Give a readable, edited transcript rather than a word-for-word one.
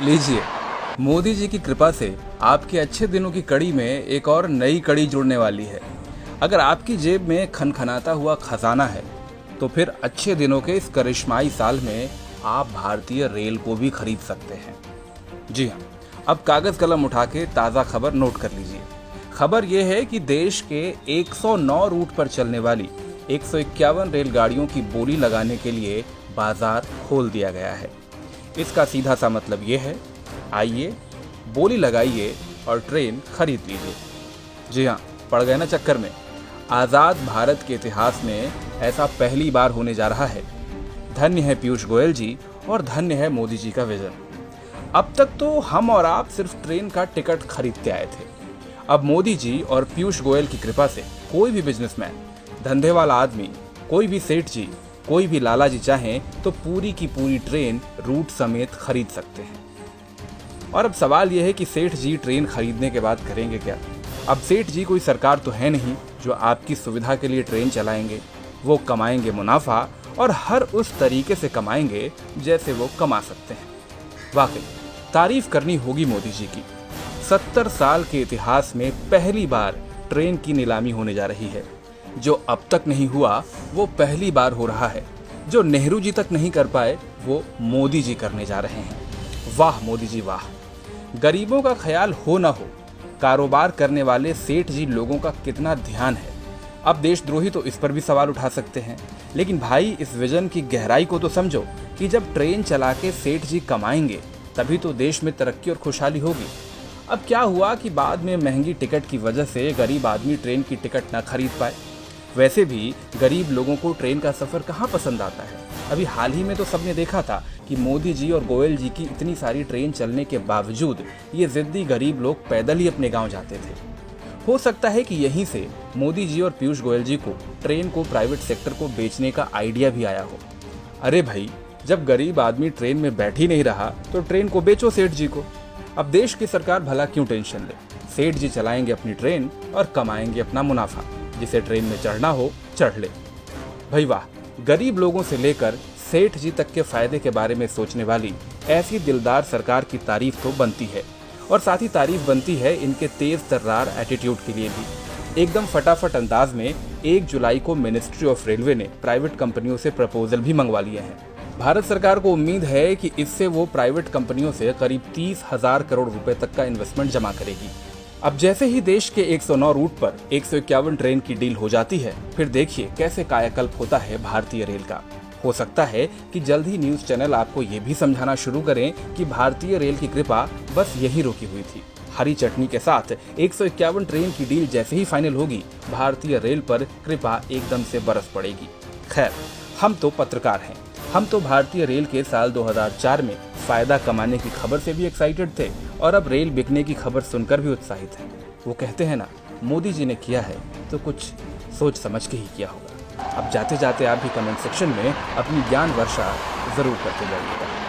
लीजिए, मोदी जी की कृपा से आपके अच्छे दिनों की कड़ी में एक और नई कड़ी जुड़ने वाली है। अगर आपकी जेब में खनखनाता हुआ खजाना है, तो फिर अच्छे दिनों के इस करिश्माई साल में आप भारतीय रेल को भी खरीद सकते हैं। जी हाँ, अब कागज कलम उठा के ताज़ा खबर नोट कर लीजिए। खबर यह है कि देश के 109 रूट पर चलने वाली 151 रेलगाड़ियों की बोली लगाने के लिए बाजार खोल दिया गया है। इसका सीधा सा मतलब ये है, आइए बोली लगाइए और ट्रेन खरीद लीजिए। जी हाँ, पड़ गए ना चक्कर में। आज़ाद भारत के इतिहास में ऐसा पहली बार होने जा रहा है। धन्य है पीयूष गोयल जी और धन्य है मोदी जी का विजन। अब तक तो हम और आप सिर्फ ट्रेन का टिकट खरीदते आए थे। अब मोदी जी और पीयूष गोयल की कृपा से कोई भी बिजनेसमैन, धंधे वाला आदमी, कोई भी सेठ जी, कोई भी लाला जी चाहें तो पूरी की पूरी ट्रेन रूट समेत खरीद सकते हैं। और अब सवाल यह है कि सेठ जी ट्रेन खरीदने के बाद करेंगे क्या? अब सेठ जी कोई सरकार तो है नहीं जो आपकी सुविधा के लिए ट्रेन चलाएंगे। वो कमाएंगे मुनाफा और हर उस तरीके से कमाएंगे जैसे वो कमा सकते हैं। वाकई तारीफ करनी होगी मोदी जी की। 70 साल के इतिहास में पहली बार ट्रेन की नीलामी होने जा रही है। जो अब तक नहीं हुआ वो पहली बार हो रहा है। जो नेहरू जी तक नहीं कर पाए वो मोदी जी करने जा रहे हैं। वाह मोदी जी वाह। गरीबों का ख्याल हो ना हो, कारोबार करने वाले सेठ जी लोगों का कितना ध्यान है। अब देशद्रोही तो इस पर भी सवाल उठा सकते हैं, लेकिन भाई इस विजन की गहराई को तो समझो कि जब ट्रेन चला के सेठ जी कमाएंगे तभी तो देश में तरक्की और खुशहाली होगी। अब क्या हुआ कि बाद में महंगी टिकट की वजह से गरीब आदमी ट्रेन की टिकट ना खरीद पाए। वैसे भी गरीब लोगों को ट्रेन का सफ़र कहाँ पसंद आता है। अभी हाल ही में तो सबने देखा था कि मोदी जी और गोयल जी की इतनी सारी ट्रेन चलने के बावजूद ये जिद्दी गरीब लोग पैदल ही अपने गांव जाते थे। हो सकता है कि यहीं से मोदी जी और पीयूष गोयल जी को ट्रेन को प्राइवेट सेक्टर को बेचने का आइडिया भी आया हो। अरे भाई, जब गरीब आदमी ट्रेन में बैठ ही नहीं रहा तो ट्रेन को बेचो सेठ जी को। अब देश की सरकार भला क्यों टेंशन ले। सेठ जी चलाएंगे अपनी ट्रेन और कमाएंगे अपना मुनाफा। जिसे ट्रेन में चढ़ना हो चढ़ ले। भाई वाह, गरीब लोगों से लेकर सेठ जी तक के फायदे के बारे में सोचने वाली ऐसी दिलदार सरकार की तारीफ तो बनती है। और साथ ही तारीफ बनती है इनके तेज तर्रार एटीट्यूड के लिए भी। एकदम फटाफट अंदाज में 1 जुलाई को मिनिस्ट्री ऑफ रेलवे ने प्राइवेट कंपनियों से प्रपोजल भी मंगवा लिए हैं। भारत सरकार को उम्मीद है कि इससे वो प्राइवेट कंपनियों से करीब 30,000 करोड़ रुपए तक का इन्वेस्टमेंट जमा करेगी। अब जैसे ही देश के 109 रूट पर 151 ट्रेन की डील हो जाती है, फिर देखिए कैसे कायाकल्प होता है भारतीय रेल का। हो सकता है कि जल्द ही न्यूज चैनल आपको ये भी समझाना शुरू करें कि भारतीय रेल की कृपा बस यही रुकी हुई थी। हरी चटनी के साथ 151 ट्रेन की डील जैसे ही फाइनल होगी, भारतीय रेल पर कृपा एकदम से बरस पड़ेगी। खैर, हम तो पत्रकार हैं। हम तो भारतीय रेल के साल 2004 में फायदा कमाने की खबर से भी एक्साइटेड थे और अब रेल बिकने की खबर सुनकर भी उत्साहित हैं। वो कहते हैं ना, मोदी जी ने किया है तो कुछ सोच समझ के ही किया होगा। अब जाते जाते आप भी कमेंट सेक्शन में अपनी ज्ञान वर्षा जरूर करते जाइएगा।